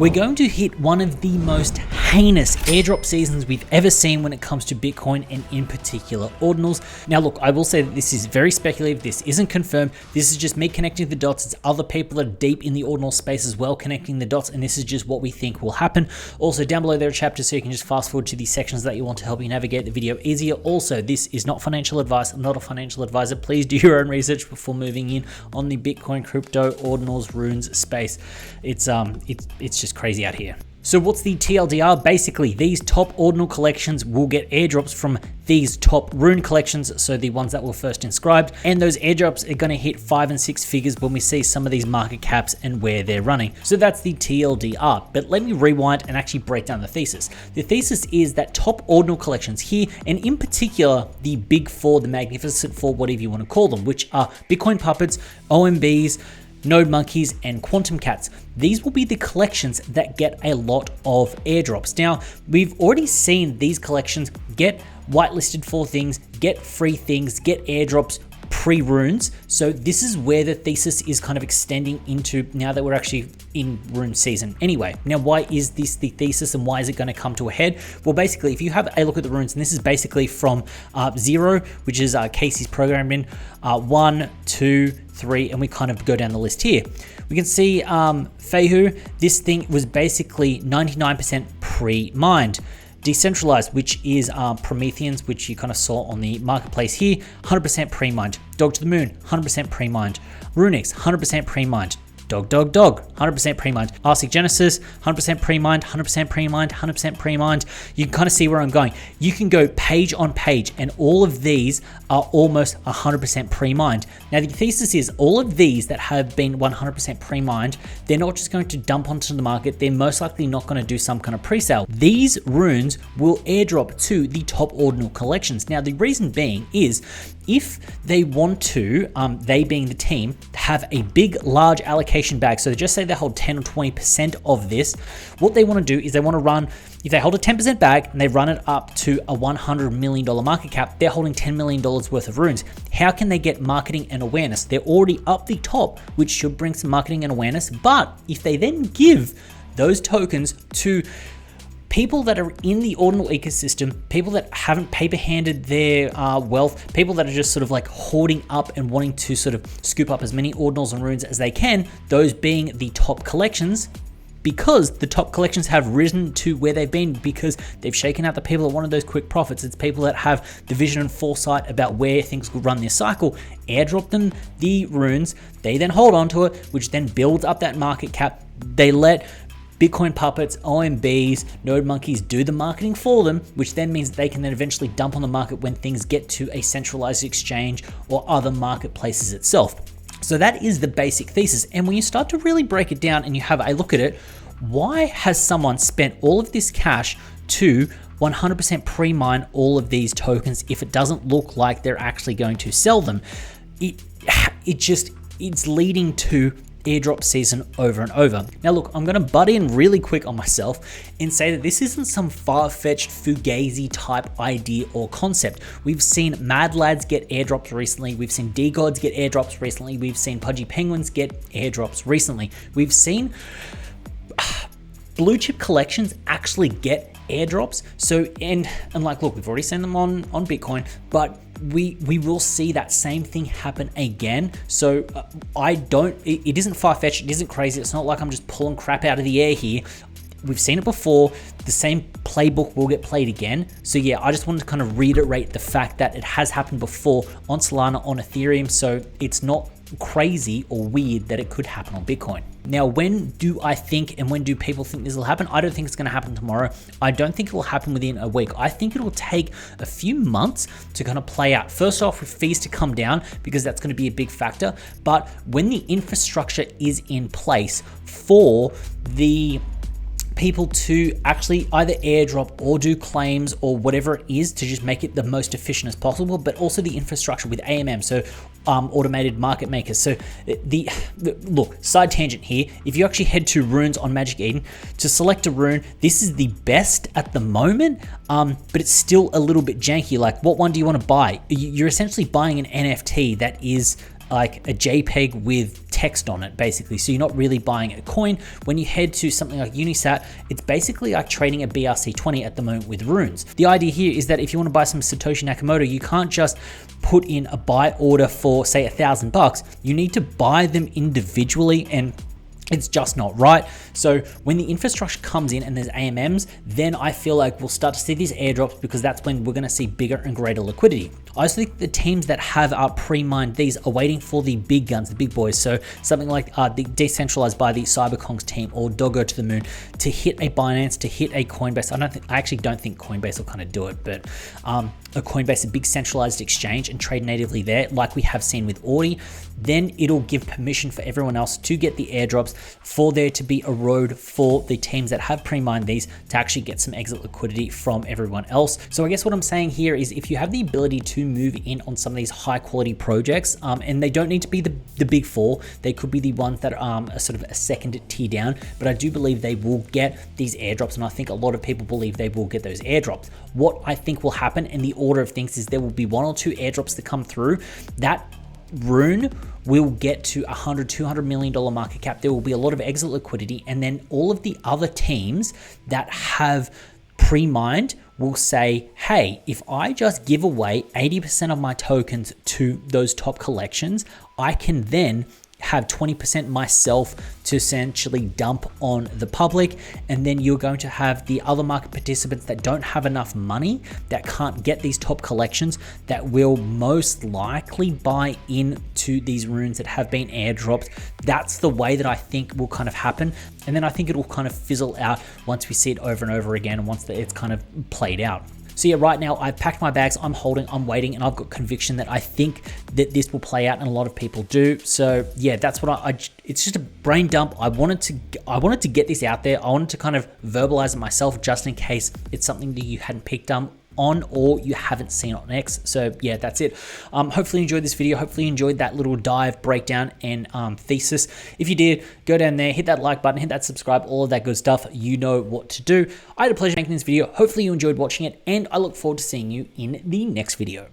We're going to hit one of the most heinous airdrop seasons we've ever seen when it comes to Bitcoin, and in particular Ordinals. Now look, I will say that this is very speculative, this isn't confirmed, this is just me connecting the dots. It's other people that are deep in the Ordinal space as well connecting the dots, and this is just what we think will happen. Also down below there are chapters so you can just fast forward to the sections that you want to help you navigate the video easier. Also, this is not financial advice, I'm not a financial advisor. Please do your own research before moving in on the Bitcoin, crypto, Ordinals, runes space. It's just crazy out here. So what's the TLDR? Basically, these top ordinal collections will get airdrops from these top rune collections, so the ones that were first inscribed, and those airdrops are going to hit 5 and 6 figures when we see some of these market caps and where they're running. So that's the TLDR. But let me rewind and actually break down the thesis. The thesis is that top ordinal collections here, and in particular the big four, the magnificent four, whatever you want to call them, which are Bitcoin puppets, OMBs, Node monkeys, and quantum cats. These will be the collections that get a lot of airdrops. Now, we've already seen these collections get whitelisted for things, get free things, get airdrops pre-runes. So this is where the thesis is kind of extending into now that we're actually in rune season. Anyway, now why is this the thesis and why is it going to come to a head? Well, basically, if you have a look at the runes, and this is basically from 0, which is Casey's programming, 1, 2, 3, and we kind of go down the list here. We can see Fehu, this thing was basically 99% pre-mined. Decentralized, which is Prometheans, which you kind of saw on the marketplace here, 100% pre-mined. Dog to the Moon, 100% pre-mined. Runix, 100% pre-mined. Dog, 100% pre-mined. Arctic Genesis, 100% pre-mined, 100% pre-mined, 100% pre-mined. You can kind of see where I'm going. You can go page on page, and all of these are almost 100% pre-mined. Now, the thesis is all of these that have been 100% pre-mined, they're not just going to dump onto the market. They're most likely not going to do some kind of pre-sale. These runes will airdrop to the top ordinal collections. Now, the reason being is if they want to, they being the team, have a big, large allocation bag, so just say they hold 10 or 20% of this, what they want to do is they want to run, if they hold a 10% bag and they run it up to a $100 million market cap, they're holding $10 million worth of runes. How can they get marketing and awareness? They're already up the top, which should bring some marketing and awareness, but if they then give those tokens to people that are in the ordinal ecosystem, people that haven't paper-handed their wealth, people that are just sort of like hoarding up and wanting to sort of scoop up as many ordinals and runes as they can, those being the top collections, because the top collections have risen to where they've been because they've shaken out the people that wanted those quick profits. It's people that have the vision and foresight about where things will run their cycle, airdrop them the runes, they then hold on to it, which then builds up that market cap. They let Bitcoin puppets, OMBs, node monkeys do the marketing for them, which then means that they can then eventually dump on the market when things get to a centralized exchange or other marketplaces itself. So that is the basic thesis. And when you start to really break it down and you have a look at it, why has someone spent all of this cash to 100% pre-mine all of these tokens if it doesn't look like they're actually going to sell them? It's leading to airdrop season over and over. Now look, I'm going to butt in really quick on myself and say that this isn't some far-fetched fugazi type idea or concept. We've seen Mad Lads get airdrops recently, we've seen D-Gods get airdrops recently, we've seen Pudgy Penguins get airdrops recently, we've seen blue chip collections actually get airdrops. So and like, look, we've already seen them on Bitcoin, but we will see that same thing happen again. So it isn't far-fetched, it isn't crazy, it's not like I'm just pulling crap out of the air here. We've seen it before, the same playbook will get played again. So yeah, I just wanted to kind of reiterate the fact that it has happened before on Solana, on Ethereum, so it's not crazy or weird that it could happen on Bitcoin. Now, when do I think and when do people think this will happen? I don't think it's going to happen tomorrow. I don't think it will happen within a week. I think it will take a few months to kind of play out. First off, with fees to come down, because that's going to be a big factor. But when the infrastructure is in place for the people to actually either airdrop or do claims or whatever it is to just make it the most efficient as possible, but also the infrastructure with AMM, so automated market makers. So look, side tangent here, if you actually head to runes on Magic Eden to select a rune, this is the best at the moment, but it's still a little bit janky. Like, what one do you want to buy? You're essentially buying an NFT that is like a JPEG with text on it, basically. So you're not really buying a coin. When you head to something like Unisat, it's basically like trading a BRC20 at the moment with runes. The idea here is that if you want to buy some Satoshi Nakamoto, you can't just put in a buy order for say $1,000. You need to buy them individually, and it's just not right. So when the infrastructure comes in and there's AMMs, then I feel like we'll start to see these airdrops, because that's when we're going to see bigger and greater liquidity. I also think the teams that have pre-mined these are waiting for the big guns, the big boys. So something like the decentralized by the Cyberkongs team or Doggo to the Moon to hit a Binance, to hit a Coinbase. I actually don't think Coinbase will kind of do it, but a Coinbase, a big centralized exchange, and trade natively there, like we have seen with Audi, then it'll give permission for everyone else to get the airdrops, for there to be a road for the teams that have pre-mined these to actually get some exit liquidity from everyone else. So I guess what I'm saying here is, if you have the ability to move in on some of these high quality projects, and they don't need to be the big four, they could be the ones that are sort of a second tier down, but I do believe they will get these airdrops, and I think a lot of people believe they will get those airdrops. What I think will happen in the order of things is there will be 1 or 2 airdrops that come through. That rune will get to $100-200 million market cap. There will be a lot of exit liquidity, and then all of the other teams that have pre-mined will say, hey, if I just give away 80% of my tokens to those top collections, I can then have 20% myself to essentially dump on the public. And then you're going to have the other market participants that don't have enough money, that can't get these top collections, that will most likely buy into these runes that have been airdropped. That's the way that I think will kind of happen. And then I think it will kind of fizzle out once we see it over and over again, and once it's kind of played out. So yeah, right now I've packed my bags, I'm holding, I'm waiting, and I've got conviction that I think that this will play out, and a lot of people do. So yeah, that's what it's just a brain dump. I wanted to get this out there. I wanted to kind of verbalize it myself, just in case it's something that you hadn't picked up on or you haven't seen on X. So yeah, that's it. Hopefully you enjoyed this video. Hopefully you enjoyed that little dive, breakdown, and thesis. If you did, go down there, hit that like button, hit that subscribe, all of that good stuff. You know what to do. I had a pleasure making this video. Hopefully you enjoyed watching it, and I look forward to seeing you in the next video.